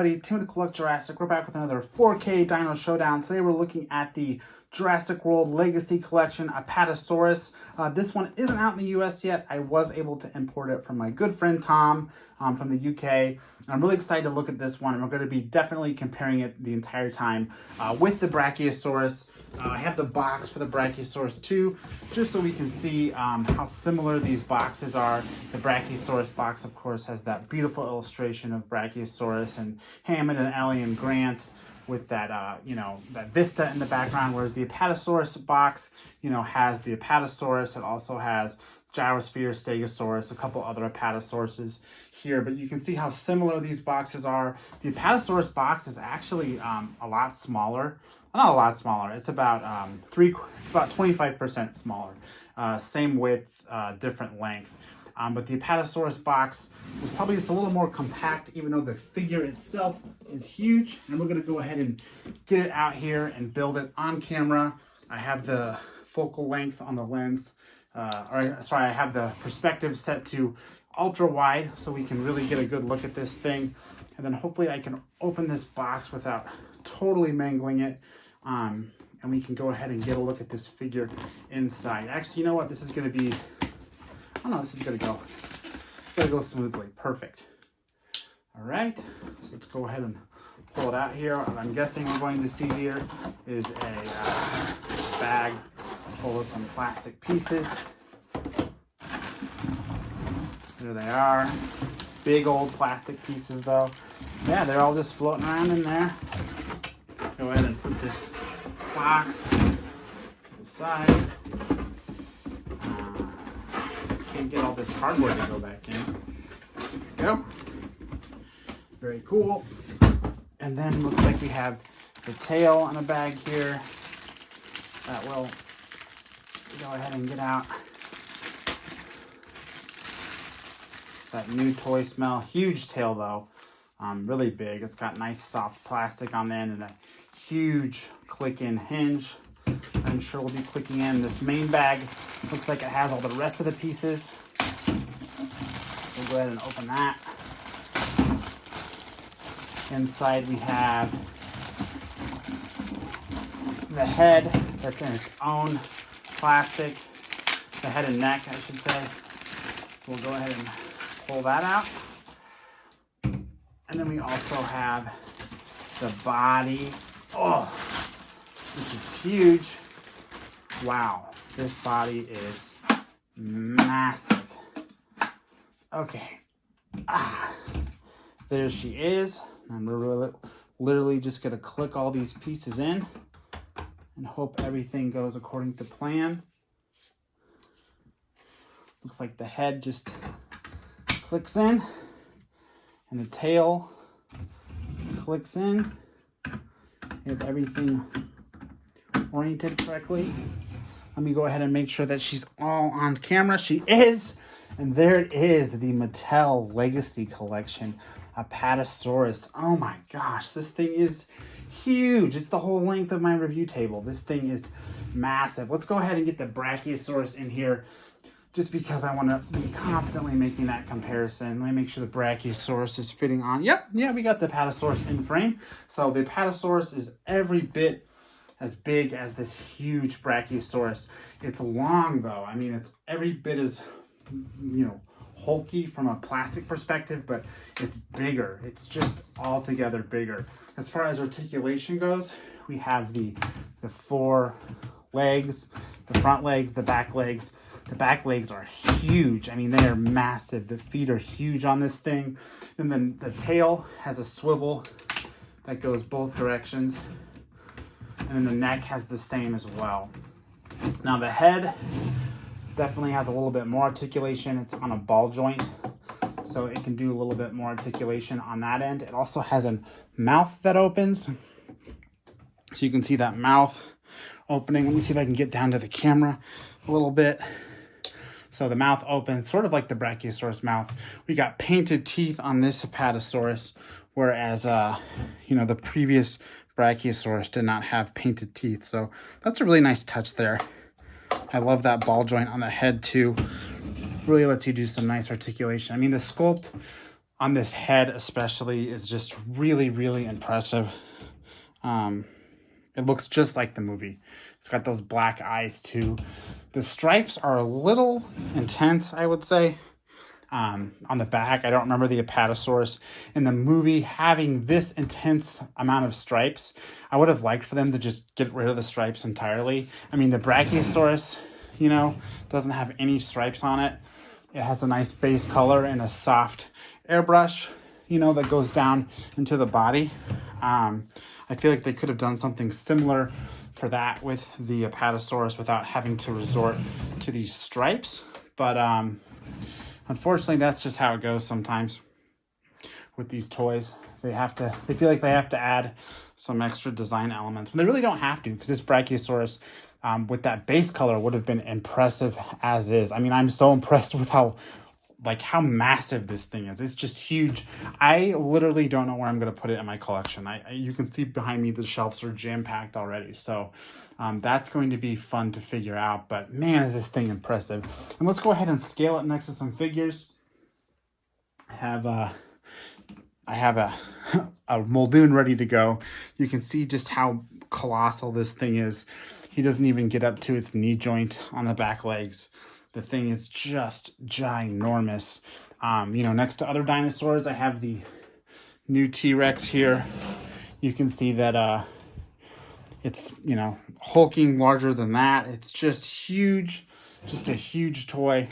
everybody, Tim with Collect Jurassic. We're back with another 4K Dino Showdown. Today we're looking at the Jurassic World Legacy Collection Apatosaurus. This one isn't out in the US yet. I was able to import it from my good friend Tom from the UK. And I'm really excited to look at this one. And we're going to be definitely comparing it the entire time with the Brachiosaurus. I have the box for the Brachiosaurus too, just so we can see how similar these boxes are. The Brachiosaurus box, of course, has that beautiful illustration of Brachiosaurus and Hammond and Ellie and Grant with that, that vista in the background, whereas the Apatosaurus box, has the Apatosaurus. It also has Gyrosphere, Stegosaurus, a couple other Apatosauruses here, but you can see how similar these boxes are. The Apatosaurus box is actually a lot smaller. Not a lot smaller. It's about 25% smaller. Same width, different length. But the Apatosaurus box is probably just a little more compact, even though the figure itself is huge. And we're going to go ahead and get it out here and build it on camera. I have the focal length on the lens. I have the perspective set to ultra wide so we can really get a good look at this thing. And then hopefully I can open this box without totally mangling it. And we can go ahead and get a look at this figure inside. Actually, you know what? This is going to be... this is going to go. It's going to go smoothly. Perfect. All right. So let's go ahead and pull it out here. What I'm guessing we're going to see here is a bag full of some plastic pieces. There they are. Big old plastic pieces, though. Yeah, they're all just floating around in there. Go ahead and put this box to the side. Can't get all this cardboard to go back in. There we go. Very cool. And then looks like we have the tail in a bag here. That will go ahead and get out. That new toy smell. Huge tail though. Really big. It's got nice soft plastic on the end and a huge click-in hinge. I'm sure we'll be clicking in. This main bag looks like it has all the rest of the pieces. We'll go ahead and open that. Inside we have the head that's in its own plastic. The head and neck, I should say. So we'll go ahead and pull that out. And then we also have the body. Oh, which is huge. Wow, this body is massive. Okay, there she is. And we're literally just gonna click all these pieces in and hope everything goes according to plan. Looks like the head just clicks in and the tail clicks in. If everything oriented correctly. Let me go ahead and make sure that she's all on camera. She is. And there it is, the Mattel Legacy Collection Apatosaurus. Oh my gosh, this thing is huge. It's the whole length of my review table. This thing is massive. Let's go ahead and get the Brachiosaurus in here just because I want to be constantly making that comparison. Let me make sure the Brachiosaurus is fitting on. Yep, yeah, we got the Apatosaurus in frame. So the Apatosaurus is every bit as big as this huge Brachiosaurus. It's long though. I mean, it's every bit as, hulky from a plastic perspective, but it's bigger. It's just altogether bigger. As far as articulation goes, we have the four legs, the front legs, the back legs. The back legs are huge. I mean, they are massive. The feet are huge on this thing. And then the tail has a swivel that goes both directions. And then the neck has the same as well. Now the head definitely has a little bit more articulation. It's on a ball joint, so it can do a little bit more articulation on that end. It also has a mouth that opens. So you can see that mouth opening. Let me see if I can get down to the camera a little bit. So the mouth opens, sort of like the Brachiosaurus mouth. We got painted teeth on this Apatosaurus, whereas, the previous Brachiosaurus did not have painted teeth. So that's a really nice touch there. I love that ball joint on the head too. Really lets you do some nice articulation. I mean, the sculpt on this head especially is just really, really impressive. It looks just like the movie. It's got those black eyes too. The stripes are a little intense, I would say. On the back, I don't remember the Apatosaurus in the movie having this intense amount of stripes. I would have liked for them to just get rid of the stripes entirely. I mean, the Brachiosaurus, you know, doesn't have any stripes on it. It has a nice base color and a soft airbrush, you know, that goes down into the body. I feel like they could have done something similar for that with the Apatosaurus without having to resort to these stripes. But unfortunately, that's just how it goes sometimes with these toys. They feel like they have to add some extra design elements. But they really don't have to, because this Brachiosaurus with that base color would have been impressive as is. I mean, I'm so impressed with how massive this thing is. It's just huge. I literally don't know where I'm going to put it in my collection. You can see behind me, the shelves are jam-packed already. So that's going to be fun to figure out. But man, is this thing impressive. And let's go ahead and scale it next to some figures. I have a Muldoon ready to go. You can see just how colossal this thing is. He doesn't even get up to its knee joint on the back legs. The thing is just ginormous. You know, next to other dinosaurs, I have the new T-Rex here. You can see that it's, you know, hulking larger than that. It's just huge, just a huge toy.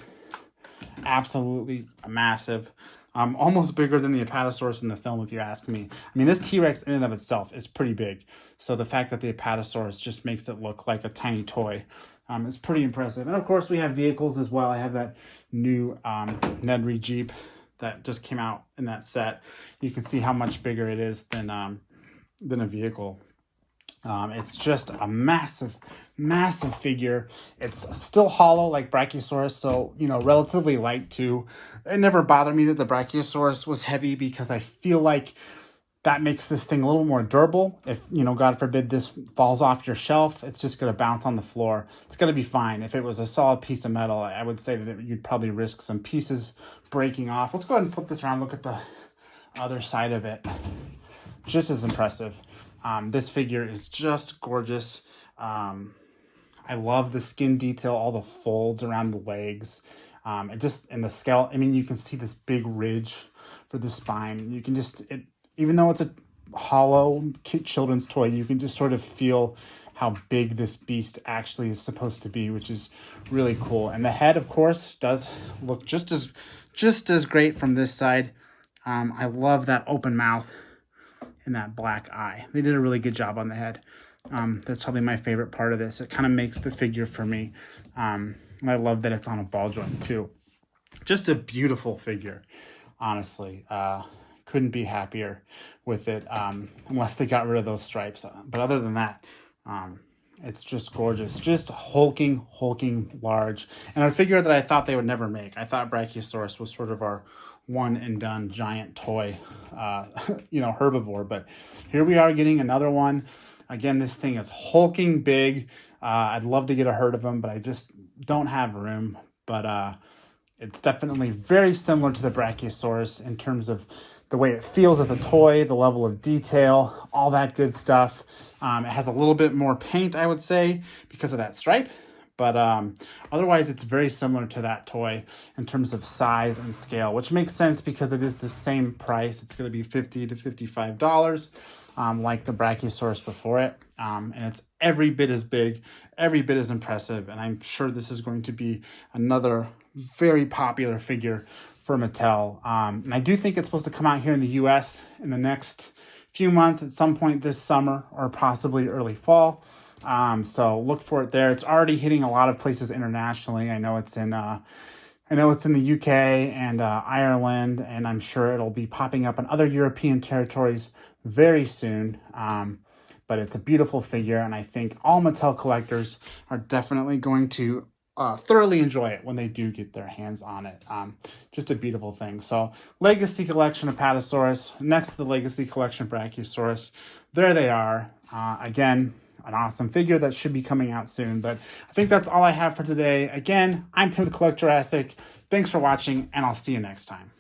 Absolutely massive. Almost bigger than the Apatosaurus in the film, if you ask me. I mean, this T-Rex in and of itself is pretty big. So the fact that the Apatosaurus just makes it look like a tiny toy is pretty impressive. And of course, we have vehicles as well. I have that new Nedry Jeep that just came out in that set. You can see how much bigger it is than a vehicle. It's just a massive, massive figure. It's still hollow like Brachiosaurus, so, you know, relatively light too. It never bothered me that the Brachiosaurus was heavy, because I feel like that makes this thing a little more durable. If, you know, God forbid this falls off your shelf, it's just going to bounce on the floor. It's going to be fine. If it was a solid piece of metal, I would say that you'd probably risk some pieces breaking off. Let's go ahead and flip this around. Look at the other side of it. Just as impressive. This figure is just gorgeous. I love the skin detail, all the folds around the legs. And the scale, I mean, you can see this big ridge for the spine. You can even though it's a hollow children's toy, you can just sort of feel how big this beast actually is supposed to be, which is really cool. And the head, of course, does look just as great from this side. I love that open mouth and that black eye. They did a really good job on the head. That's probably my favorite part of this. It kind of makes the figure for me. And I love that it's on a ball joint too. Just a beautiful figure, honestly. Couldn't be happier with it, unless they got rid of those stripes. But other than that, it's just gorgeous. Just hulking large. And a figure that I thought they would never make. I thought Brachiosaurus was sort of our one and done giant toy, you know, herbivore. But here we are getting another one. Again, this thing is hulking big. I'd love to get a herd of them, but I just don't have room. But it's definitely very similar to the Brachiosaurus in terms of the way it feels as a toy, the level of detail, all that good stuff. It has a little bit more paint, I would say, because of that stripe. But otherwise, it's very similar to that toy in terms of size and scale, which makes sense because it is the same price. It's going to be $50 to $55, like the Brachiosaurus before it. And it's every bit as big, every bit as impressive. And I'm sure this is going to be another very popular figure for Mattel. And I do think it's supposed to come out here in the US in the next few months, at some point this summer or possibly early fall. So look for it there. It's already hitting a lot of places internationally. I know it's in the UK and Ireland, and I'm sure it'll be popping up in other European territories very soon. But it's a beautiful figure, and I think all Mattel collectors are definitely going to thoroughly enjoy it when they do get their hands on it. Just a beautiful thing. So Legacy Collection Apatosaurus next to the Legacy Collection Brachiosaurus. There they are. Again, an awesome figure that should be coming out soon. But I think that's all I have for today. Again, I'm Tim the Collector Jurassic. Thanks for watching, and I'll see you next time.